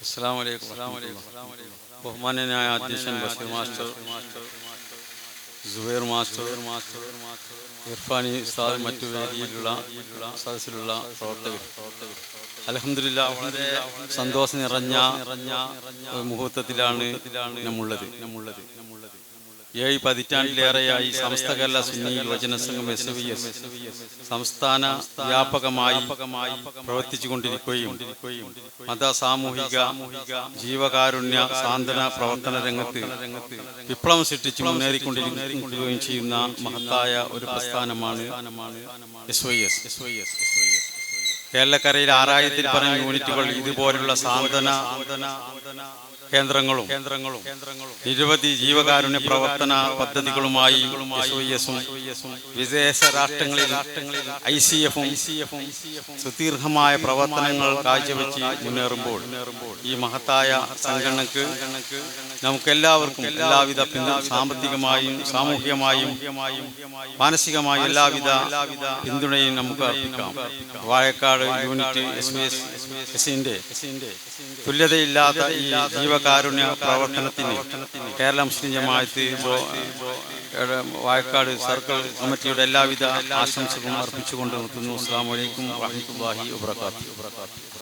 അസ്സലാമു അലൈക്കും. ബഹുമാന്യനായ അധ്യക്ഷൻ ബഷീർ മാസ്റ്റർ, സുബൈർ മാസ്റ്റർ, ഇർഫാനി ഉസ്താദ്, മറ്റു വേദിയിലുള്ള സദസ്സിലുള്ള പ്രവർത്തകർ, അൽഹംദുലില്ലാഹ് വളരെ സന്തോഷം നിറഞ്ഞ മുഹൂർത്തത്തിലാണ് നമ്മുള്ളത്. 7 പതിറ്റാണ്ടിലേറെയായി സമസ്ത കേരള സുന്നി യുവജന സംഘം SYS സംസ്ഥാന വ്യാപകമായി പ്രവർത്തിച്ചുകൊണ്ടിരിക്കുകയും മത, സാമൂഹിക, ജീവകാരുണ്യ, സാന്ത്വന പ്രവർത്തന രംഗത്ത് വിപ്ലവം സൃഷ്ടിച്ച് മുന്നേറിക്കൊണ്ടിരിക്കുകയും ചെയ്യുന്ന മഹത്തായ ഒരു പ്രസ്ഥാനമാണ് SYS. കേരളക്കരയിൽ 6000-ൽ പരം യൂണിറ്റുകൾ ഇതുപോലുള്ള സാന്ത്വന കേന്ദ്രങ്ങളും നിരവധി ജീവകാരുണ്യ പ്രവർത്തന പദ്ധതികളുമായി SYS-ഉം വിദേശ രാഷ്ട്രങ്ങളിൽ ICF-ഉം സുദീർഘമായ പ്രവർത്തനങ്ങൾ കാഴ്ചവെച്ച് മുന്നേറുമ്പോൾ ഈ മഹത്തായ സംഘടനക്ക് നമുക്കെല്ലാവർക്കും എല്ലാവിധ സാമ്പത്തികമായും സാമൂഹികമായും മാനസികമായും എല്ലാവിധ പിന്തുണയും നമുക്ക് അർപ്പിക്കാം. വാഴക്കാട് യൂണിറ്റ് SYS-ന്റെ തുല്യതയില്ലാത്ത ഈ ജീവകാരുണ്യ പ്രവർത്തനത്തിന് കേരള മുസ്ലിം ജമാഅത്ത് വാഴക്കാട് സർക്കിൾ കമ്മിറ്റിയുടെ എല്ലാവിധ ആശംസകളും അർപ്പിച്ചുകൊണ്ട് നിർത്തുന്നു. അസ്സലാമു അലൈക്കും വറഹ്മത്തുള്ളാഹി വബറകാതുഹു.